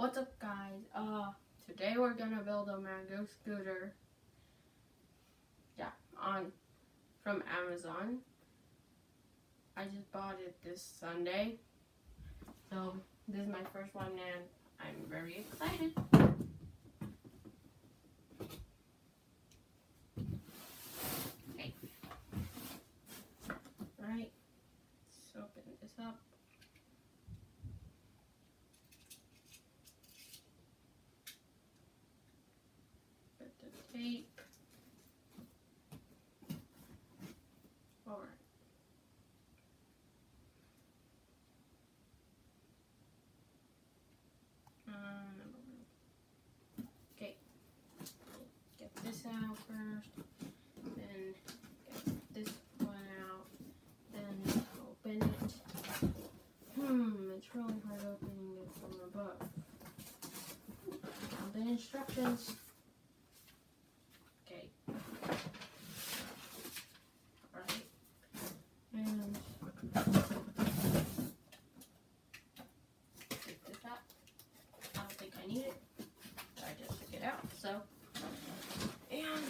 What's up, guys? Today we're gonna build a Mango scooter. Yeah, from Amazon. I just bought it this Sunday, so this is my first one, and I'm very excited. Okay. All right. Let's open this up. Put the tape. All right. Okay. Get this out first, then get this one out, then open it. It's really hard opening it from above. Now the instructions. Okay. Alright. And take this out. I don't think I need it. I just took it out. So, and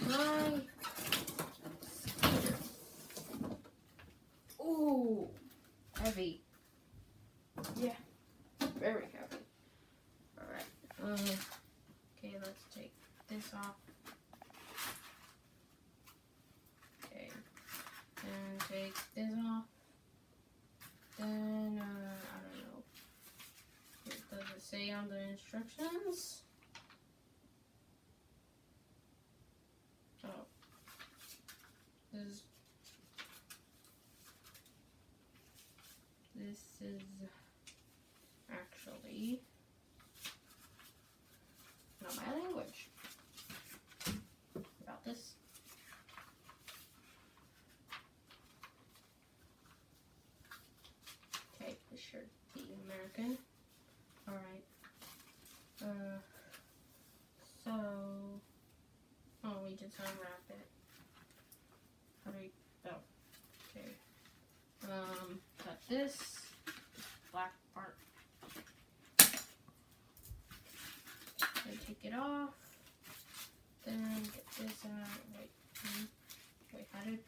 my scooter. Ooh, heavy. Yeah, very heavy. Alright. Okay, let's take this off. Okay. And take this off. Then, I don't know. What does it say on the instructions? Oh. This is actually not my language. About this. Okay, this should be American. Alright. So, we just unwrap it. How do we, okay. Cut this black part. Then take it off. Then get this out. Wait, how did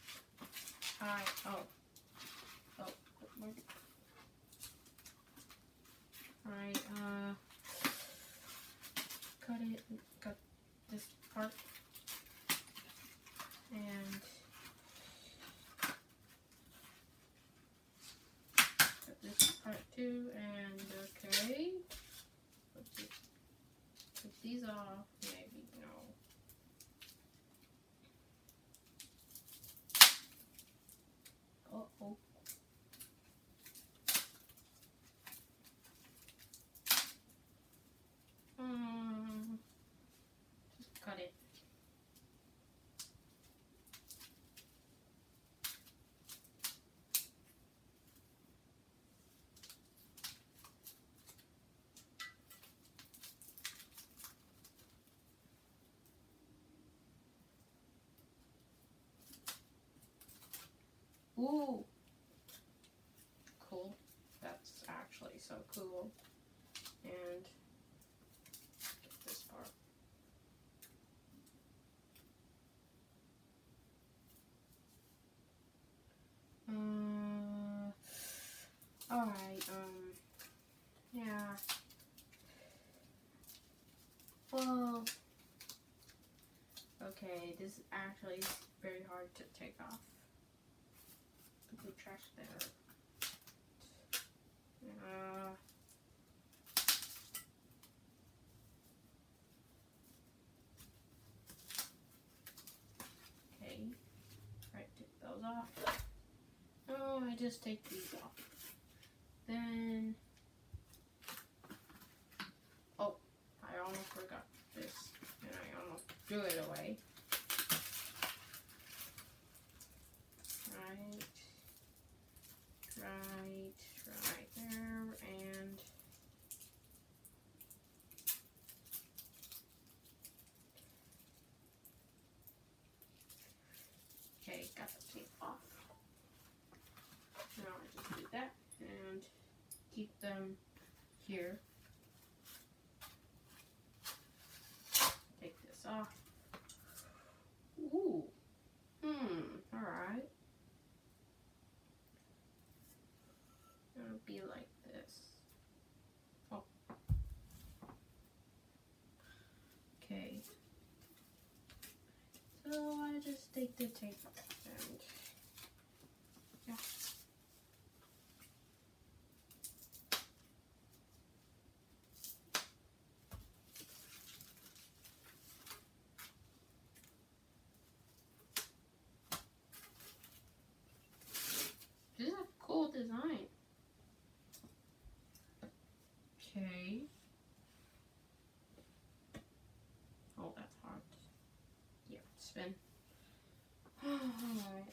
Alright, cut this part. And cut this part too, and okay. Put these off, maybe, no. Uh-oh. Just cut it. Ooh, cool. That's actually so cool. And get this part. Alright, yeah. Well, okay, this is actually very hard to take off. Put the trash there. Okay, right, take those off. Oh, I just take these off. Then, oh, I almost forgot this, and I almost threw it away. Right there, and okay, got the tape off. Now I just do that and keep the them here. Take this off. Ooh. Alright. It'll be like this. Oh. Okay. So I just take the tape and yeah. This is a cool design. Okay. Oh, that's hard. Yeah, spin. Alright,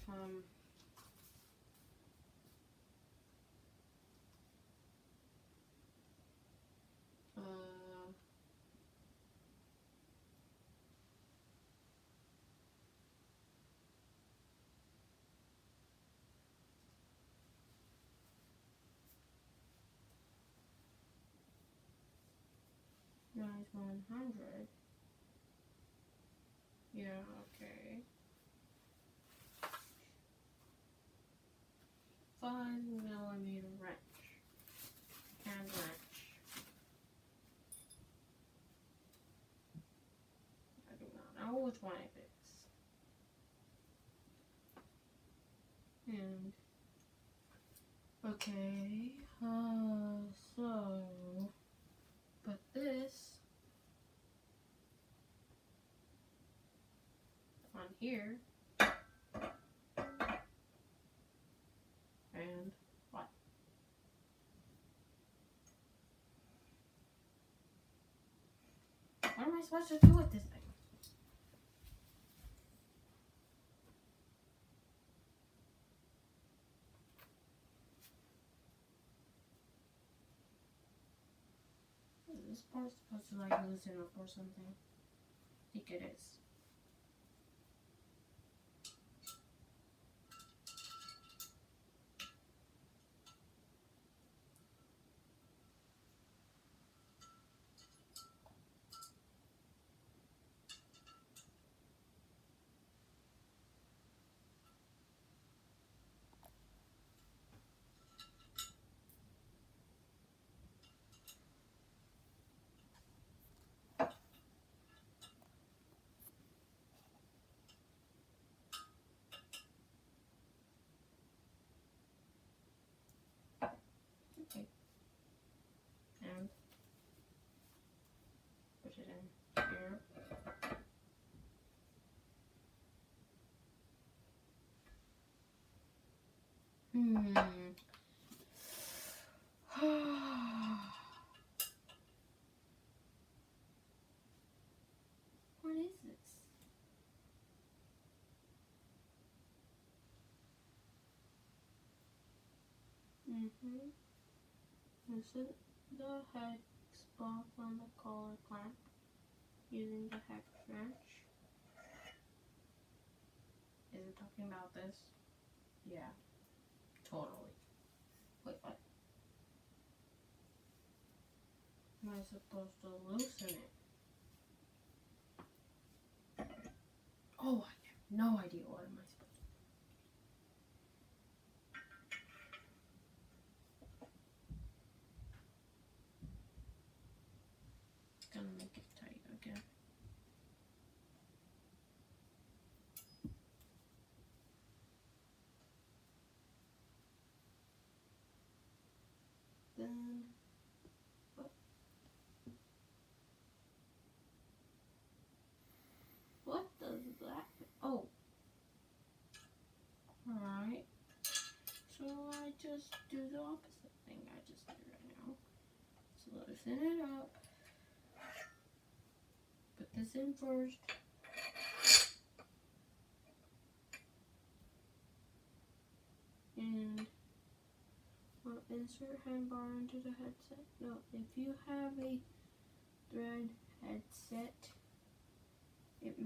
100. Yeah, okay. 5mm wrench. Hand wrench. I do not know which one it is. And okay, so put this on here. And what? What am I supposed to do with this thing? Is this part supposed to like loosen up or something? I think it is. Okay. And put it in here. What is this? Insert the hex block on the collar clamp using the hex wrench. Is it talking about this? Yeah, totally. Wait, what? Am I supposed to loosen it? Oh, I have no idea what am I supposed to do. It's gonna make it tight again. Then what does that? Oh, all right. So I just do the opposite thing I just did right now. So loosen it up. Put this in first. And I'll insert handbar into the headset. No, if you have a thread headset, it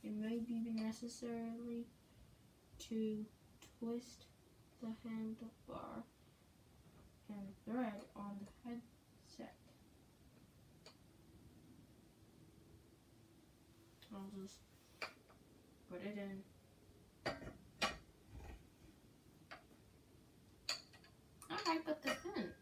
may be necessarily to twist the handbar and thread on the headset. I'll just put it in. Alright, put this in.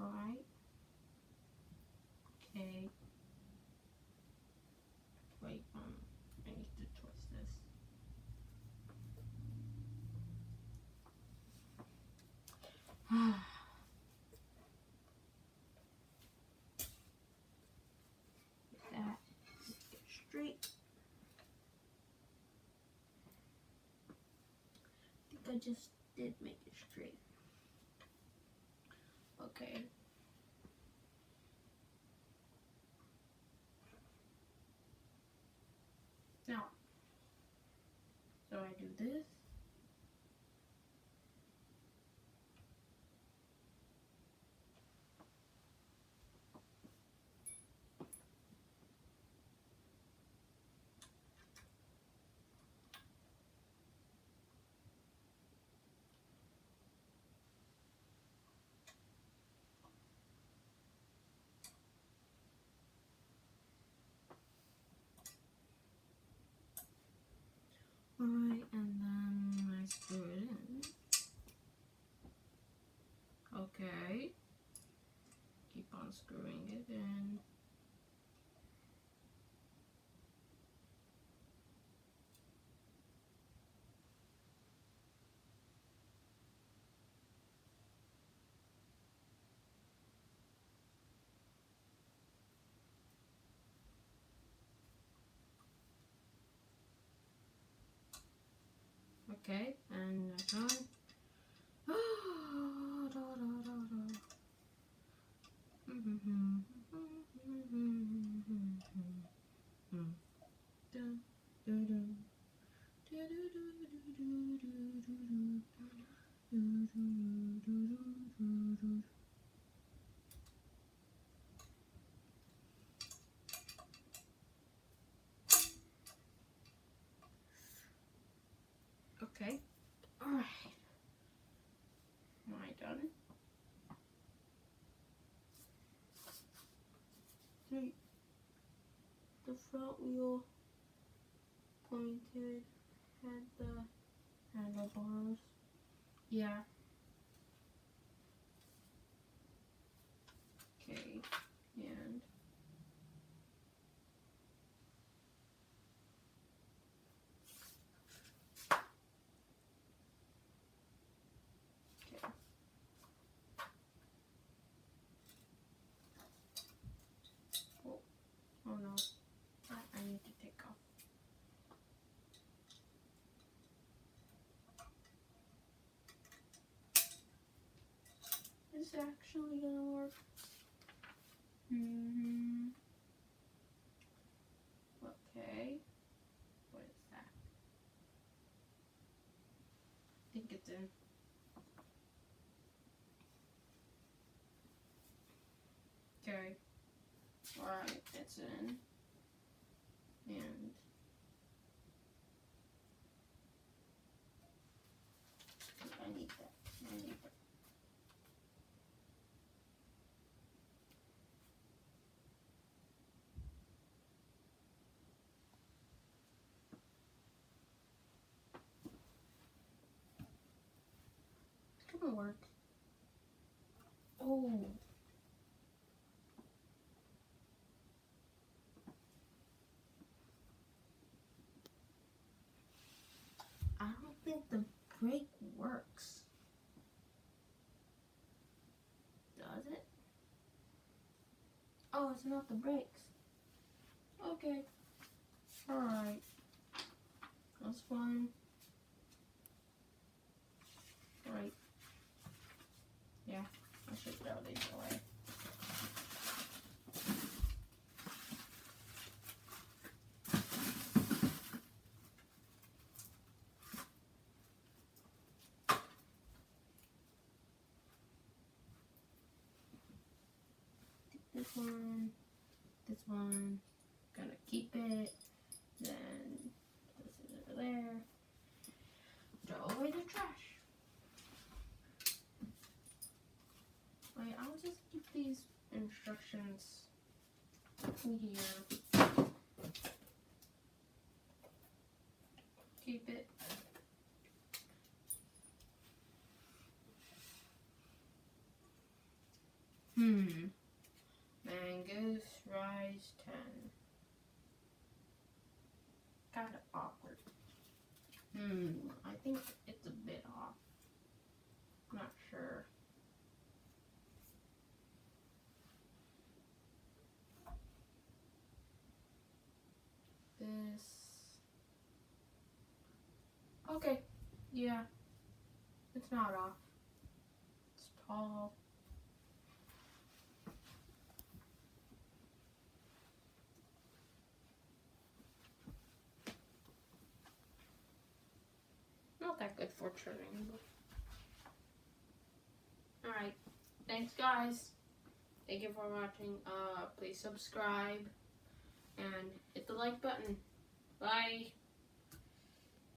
Alright. Okay. Wait, I need to twist this. Like that. Make it straight. I think I just did make it straight. Okay. Now, so I do this. Alright, and then I screw it in. Okay. Keep on screwing it in. Okay, and next one. Okay, alright. Am I done? 3. The front wheel pointed, had the handlebars. Yeah. Okay, and okay. Oh no, I need to take off. Is it actually gonna work? Okay. What is that? I think it's in. Okay. Alright, it's in. And I need that. I need that. It's gonna work. Oh. I don't think the brake works. Does it? Oh, it's not the brakes. Okay. Alright. That's fine. Right. Yeah, I should throw these away. this one, this one. Gonna keep it. Then this is over there. Throw away the trash. Wait, I'll just keep these instructions here. Keep it. Mangoes rise 10. Kind of awkward. I think it's a bit off. Not sure. This. Okay. Yeah. It's not off. It's tall. Not that good for trimming. Alright. Thanks, guys. Thank you for watching. Please subscribe and hit the like button. Bye.